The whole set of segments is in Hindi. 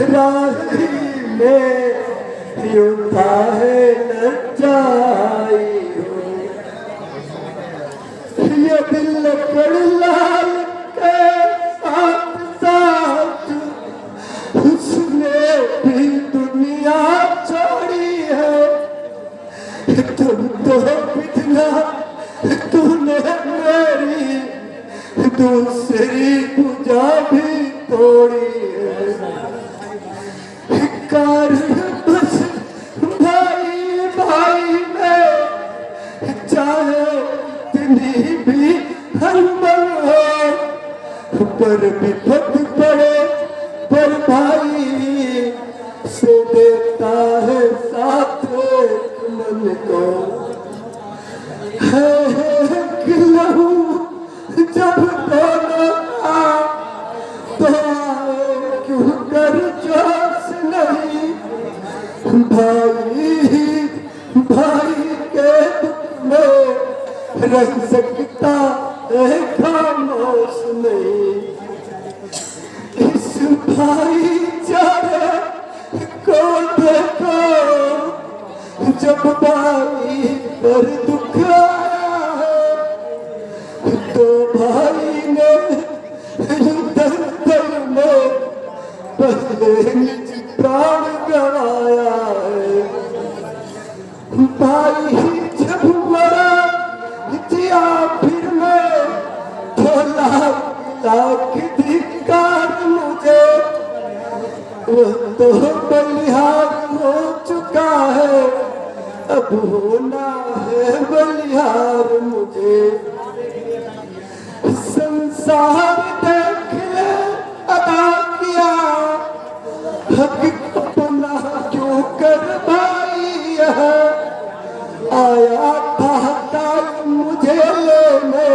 राही में युद्धा है लज्जाई हो। ये दिल कड़लाल के साथ साथ उसने भी दुनिया छोड़ी है। तुम तो बितना तूने मेरी दूसरी पूजा भी तोड़ी है। कारण बस भाई भाई में चाहे इतनी भी हरमन हो, पर विपद पड़े पर भाई से देता है साथ मन को। है गिलहू जब दोनों तो आए क्यों कर जोश नहीं। भाई भाई के दुख में रह सकता है खामोश नहीं। इस भाईचारे को देखो जब भाई पर दुख आया है तो भाई ने दर दर में पहले निज प्राण गवाया है। भाई जब मरा जिया फिर मैं तो लाख धिक्कार मुझे। वो तो बलिहार हो चुका है, अब होना है बलिहार मुझे। संसार देख ले अदा किया हक अपना क्यों कर भाई है। आया था काल मुझे लेने,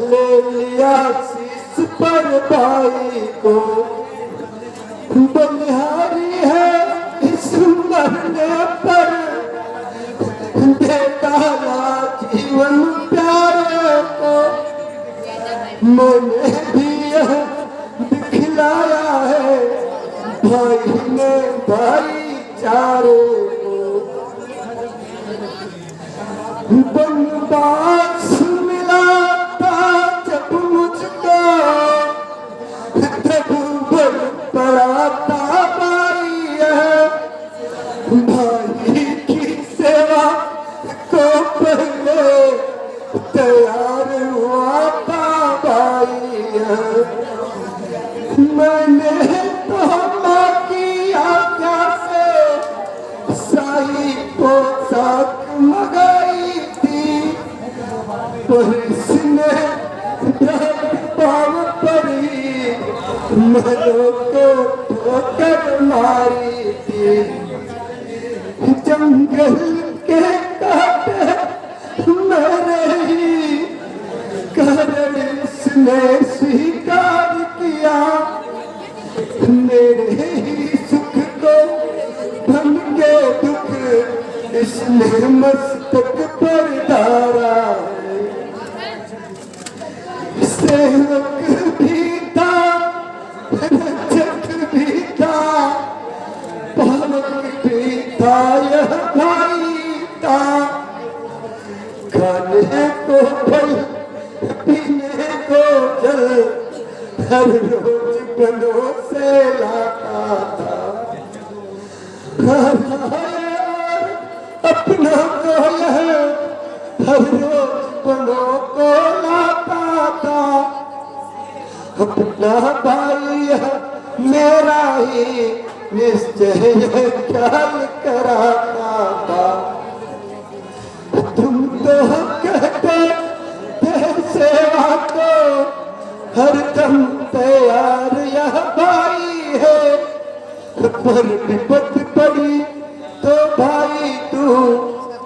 ले लिया शीश पर भाई को। बलिहारी है इस मरने पर दे डाला जीवन प्यारे को। मैंने भी यह दिखलाया है भाई ने भाईचारे को। बनवास मिला था जब मुझको तब बल पड़ा था भाई है। भाई की सेवा को पहले तैयार हुआ था भाई है। मैंने तो माँ की आज्ञा से शाही पोशाक मंगाई थी, पर इसने पाव पड़ी मरों को ठोकर मारी थी। जंगल के काटे मेरे ही कारण इसने स्वीकार किया। मेरे ही सुख को धन के दुख इसने मस्तक पर धारा है। सेवक भी था रक्षक भी था, पालक भी था यह भाई था। खाने को फल पीने को जल हर रोज बनों से लाता था। अपना को यह हर रोज बनों को लाता था। अपना भाई मेरा ही निश्चय ख्याल कराता था। तुम तो कहते थे सेवा को हर दम तैयार यह भाई है, पर विपद पड़ी तो भाई तू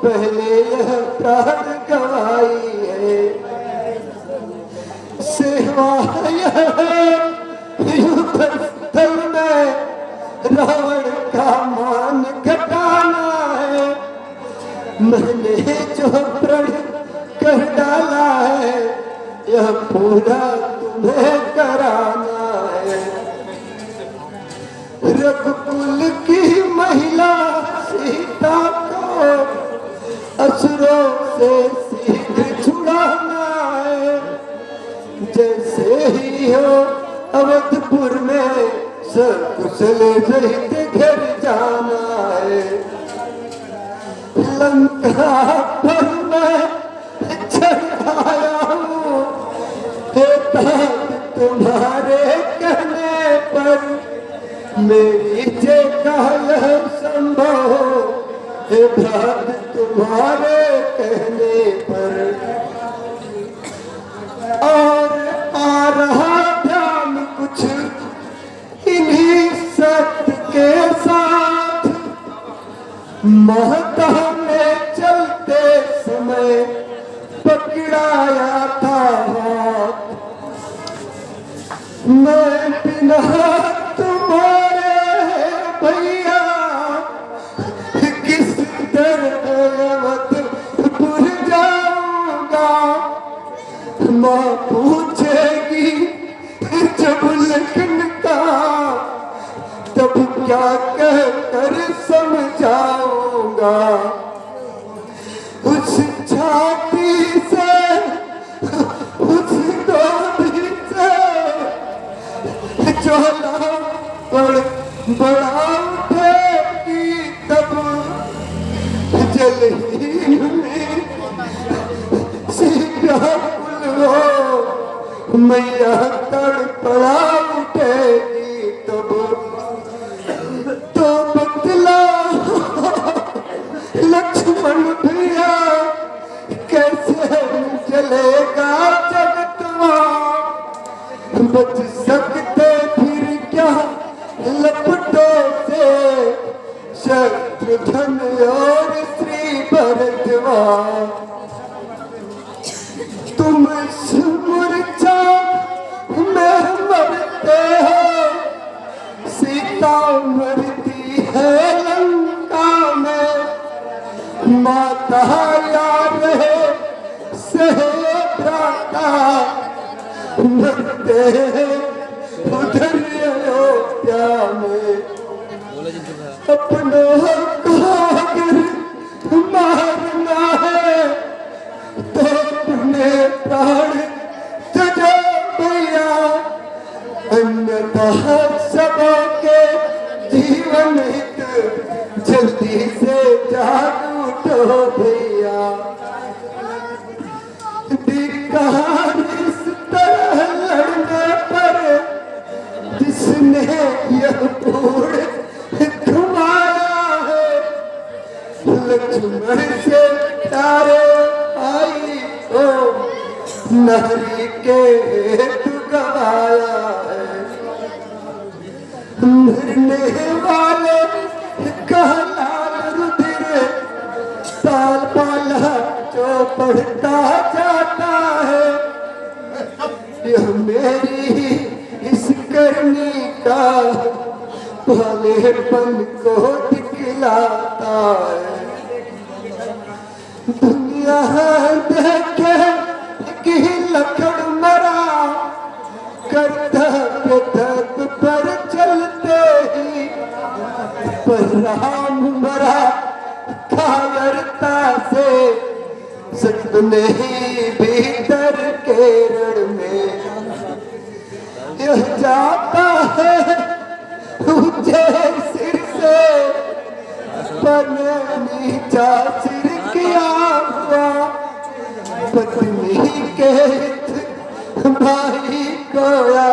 पहले यह प्राण गवाई है। सेवा यह युद्ध स्थल में रावण का मान घटाना है। मैंने जो प्रण कर डाला है यह पूरा तुम्हें कराना है। रघुकुल की महिला सीता को असुरों से शीघ्र छुड़ाना है। जैसे ही हो अवधपुर में सकुशल रहित घर जाना है। लंका पर मैं चढ़ आया हूँ, हे ताज तुम्हारे कहने पर मेरी जगह संभव, हे भ्रात तुम्हारे कहने पर। और आ रहा ध्यान कुछ इन्हीं सत्य के साथ, महता में चलते समय पकड़ाया था हाथ। मैं बिना तुम्हारे भैया किस तरह अवधपुर जाऊंगा। माँ पूछेगी जब लखन का, तब क्या कहकर समझाऊंगा। उस छाती से उस गोदी से ज्वाला बड़ा उठेगी, तब जलहीन में सीधा पुल हो मैया तड़पड़ा उठेगी। तब तो बदला लक्ष्मण भैया कैसे चलेगा जगतवा। बच सकते फिर क्या लपटों से शत्रुघ्न और श्री भरतवा। तुम इस मूर्छा में मरते हो, सीता मरती है लंका में। माता याद है सहभ्राता मरते हैं उधर अयोध्या में। अपनों को अगर मारना है तो अपने प्राण तुझे भैया, अन्यथा सबों के जीवन हित जल्दी से जाग उठो भैया। धिक्कार इस तरह लड़ने पर जिसने यह पूर्ण घुमाया है। लक्ष्मण से तारे आई हो नारी के हेतु गवाया है। मरने वाले कहलाल रुधिर ताल पाला जो पढ़ता जाता है। यह मेरी इस करनी का भलेपन को दिखलाता है। दुनिया देखे कि लखन मरा, कर्तव्य धर्म पर चलते ही, पर राम मरा कायरता से। सपने ही भीतर केरल में यह जाता है ऊंचे सिर से, पर नीचा सिर किया हुआ। पत्नी के भाई कोया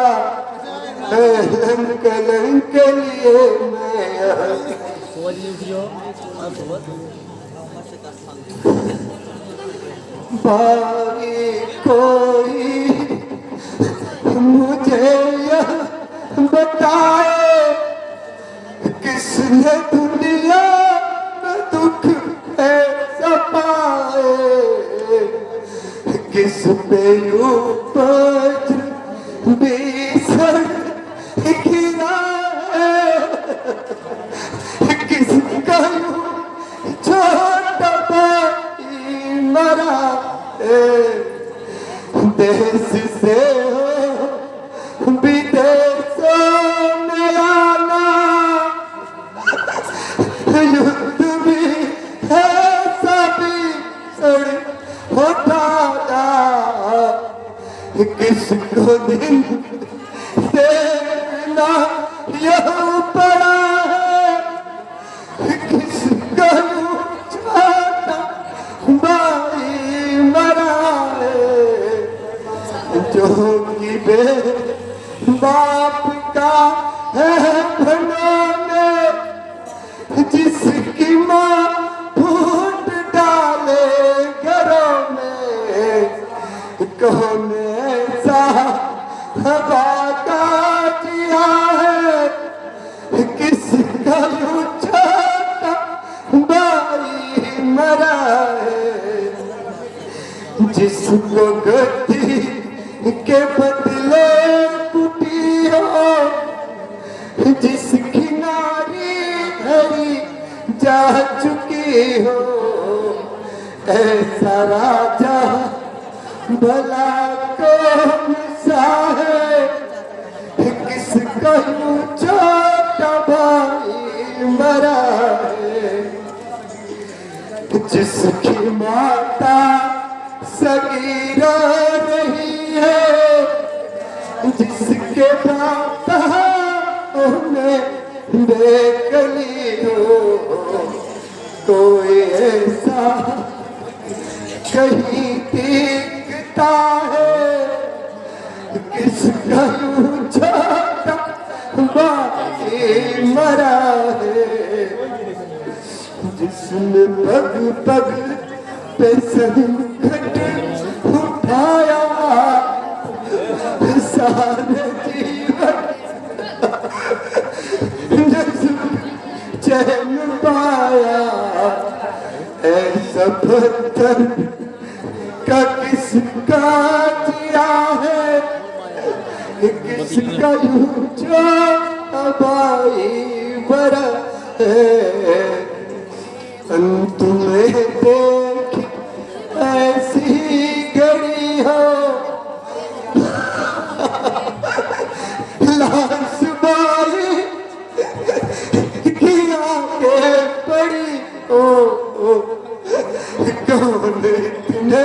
कलंक के लिए मैं भाई कोई मुझे यह बताए, किसने दुनिया में दुख ऐसा पाए। किस पे यूं वज्र भीषण गिरा है, किसका यूं छोटा भाई मरा है। देश से हो विदेशों में आना किसको दिन देखना यह पड़ा है, किसको चाहता भाई मरा है, जो कि बे बाप का है बनोगे, जिसकी माँ फूट डाले घरों में, कौन ऐसा हवा का जिया है, किसका यूं छोटा भाई मरा है, जिसको गति के बदले कुटी हो, जिसकी नारी हरी जा चुकी हो, ऐसा राजा भला कौन सा है, किसका यूं छोटा भाई मरा है, जिसकी माता सगीरा रही है, जिसके दाता उन्हें बेकली हो, कोई ऐसा कहीं दिखता है, किसका यूं छोटा भाई मरा है, जिसने पग पग पे संकट उठाया, सारे जीवन चैन पाया, ऐसा पत्थर का किसका जिया है, किसका यूं छोटा भाई बड़ा है, अंत में देखी ऐसी घड़ी हो, लाश बाई की आंखें पड़ी ओ, कौन इतने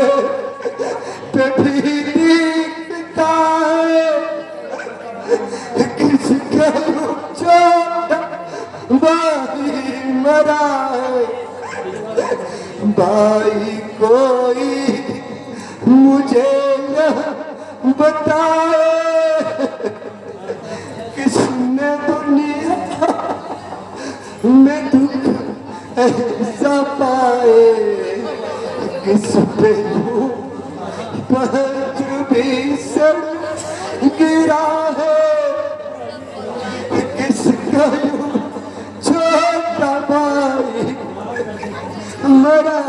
पे भी दिखता है, किसका यूं छोटा भाई मरा है, भाई कोई मुझे यह बताए, किसने दुनिया में दुख ऐसा पाए, किस पे पत्थर भी सड़ गिरा है, किसका यूं छोटा भाई मरा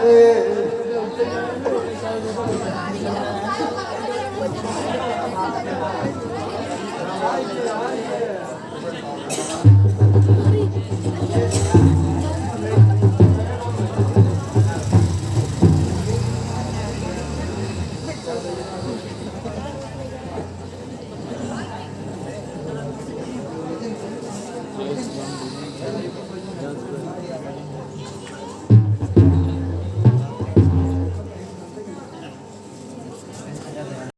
है।